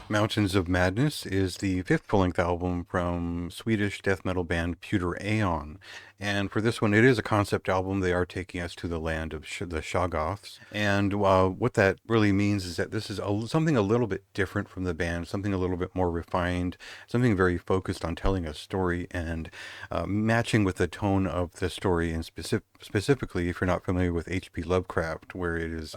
Mountains of Madness is the fifth full-length album from Swedish death metal band Puteraeon. And for this one, it is a concept album. They are taking us to the land of the Shoggoths. And what that really means is that this is something a little bit different from the band, something a little bit more refined, something very focused on telling a story and matching with the tone of the story. And specifically, if you're not familiar with H.P. Lovecraft, where it is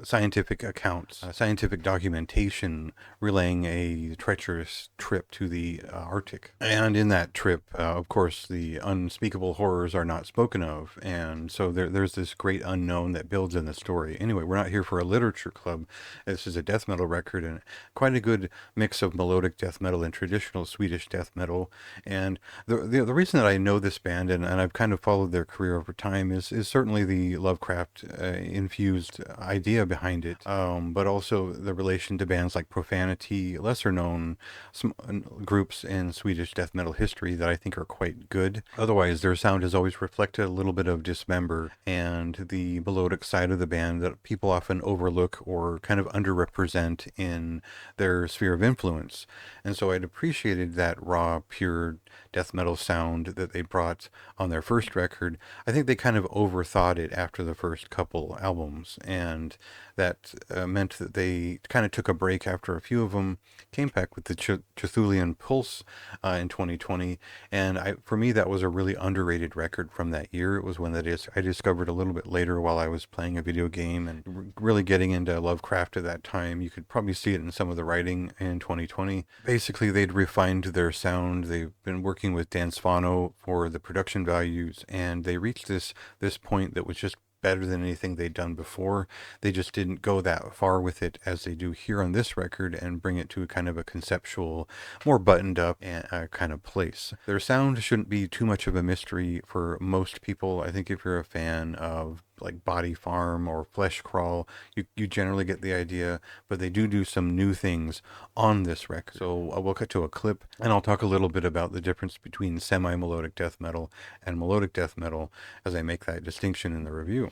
scientific accounts, scientific documentation relaying a treacherous trip to the Arctic. And in that trip, of course, the unspeakable horrors are not spoken of. And so there's this great unknown that builds in the story. Anyway, we're not here for a literature club. This is a death metal record and quite a good mix of melodic death metal and traditional Swedish death metal. And the reason that I know this band and I've kind of followed their career over time is certainly the Lovecraft infused idea behind it, but also the relation to bands like Profanity, lesser known groups in Swedish death metal history that I think are quite good. Otherwise, their sound has always reflected a little bit of Dismember and the melodic side of the band that people often overlook or kind of underrepresent in their sphere of influence. And so I'd appreciated that raw, pure death metal sound that they brought on their first record. I think they kind of overthought it after the first couple albums, and that meant that they kind of took a break after a few of them, came back with the Cthulhian Pulse in 2020, and for me that was a really underrated record from that year. It was one that I discovered a little bit later while I was playing a video game and really getting into Lovecraft at that time. You could probably see it in some of the writing in 2020. Basically, they'd refined their sound. They've been working with Dan Svano for the production values, and they reached this point that was just better than anything they'd done before. They just didn't go that far with it as they do here on this record and bring it to a kind of a conceptual, more buttoned up kind of place. Their sound shouldn't be too much of a mystery for most people. I think if you're a fan of like Body Farm or Flesh Crawl, you generally get the idea, but they do some new things on this record. So we'll cut to a clip and I'll talk a little bit about the difference between semi-melodic death metal and melodic death metal as I make that distinction in the review.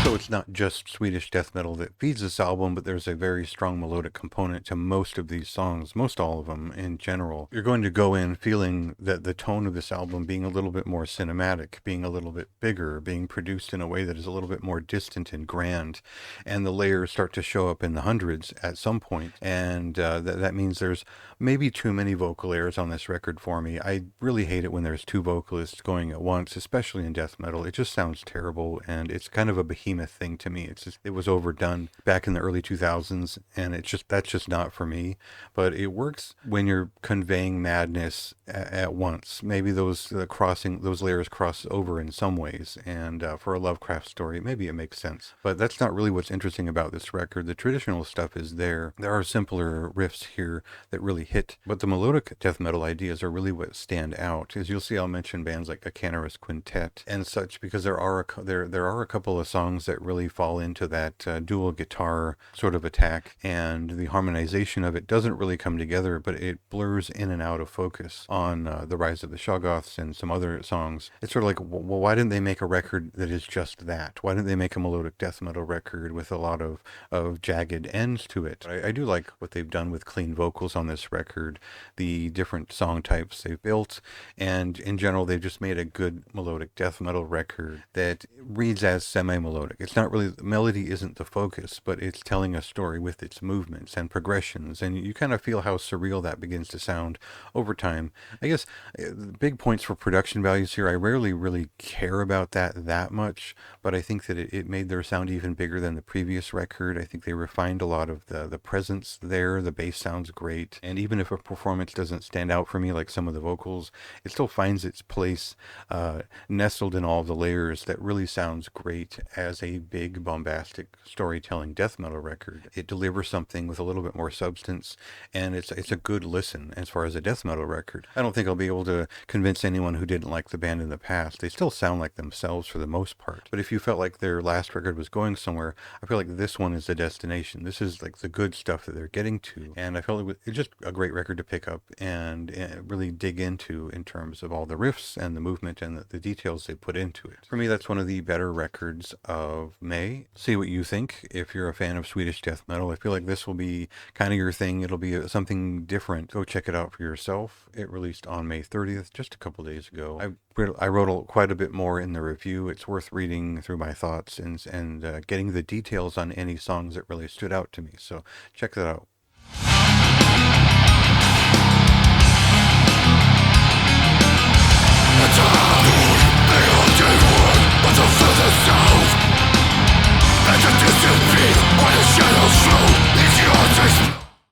So it's not just Swedish death metal that feeds this album, but there's a very strong melodic component to most of these songs, most all of them in general. You're going to go in feeling that the tone of this album being a little bit more cinematic, being a little bit bigger, being produced in a way that is a little bit more distant and grand, and the layers start to show up in the hundreds at some point, and that means there's maybe too many vocal layers on this record for me. I really hate it when there's two vocalists going at once, especially in death metal. It just sounds terrible, and it's kind of a behemoth thing to me. It was overdone back in the early 2000s, and that's just not for me. But it works when you're conveying madness at once. Maybe those layers cross over in some ways, and for a Lovecraft story, maybe it makes sense. But that's not really what's interesting about this record. The traditional stuff is there. There are simpler riffs here that really hit, but the melodic death metal ideas are really what stand out. As you'll see, I'll mention bands like a Canaris Quintet and such, because there are a couple of songs that really fall into that dual guitar sort of attack, and the harmonization of it doesn't really come together, but it blurs in and out of focus on The Rise of the Shoggoths and some other songs. It's sort of like, well, why didn't they make a record that is just that? Why didn't they make a melodic death metal record with a lot of jagged ends to it? I do like what they've done with clean vocals on this record, the different song types they've built, and in general, they've just made a good melodic death metal record that reads as semi-melodic. It's not really, the melody isn't the focus, but it's telling a story with its movements and progressions, and you kind of feel how surreal that begins to sound over time. I guess big points for production values here. I rarely really care about that much, but I think that it made their sound even bigger than the previous record. I think they refined a lot of the presence there. The bass sounds great, and even if a performance doesn't stand out for me like some of the vocals, it still finds its place nestled in all of the layers that really sounds great as a big big, bombastic, storytelling death metal record. It delivers something with a little bit more substance, and it's a good listen as far as a death metal record. I don't think I'll be able to convince anyone who didn't like the band in the past. They still sound like themselves for the most part. But if you felt like their last record was going somewhere, I feel like this one is the destination. This is like the good stuff that they're getting to. And I felt it's just a great record to pick up and really dig into in terms of all the riffs and the movement and the details they put into it. For me, that's one of the better records of May. See what you think. If you're a fan of Swedish death metal, I feel like this will be kind of your thing. It'll be something different. Go check it out for yourself. It released on May 30th, just a couple days ago. I wrote quite a bit more in the review. It's worth reading through my thoughts and getting the details on any songs that really stood out to me. So check that out. Let the distant beat while the shadows flow into your taste.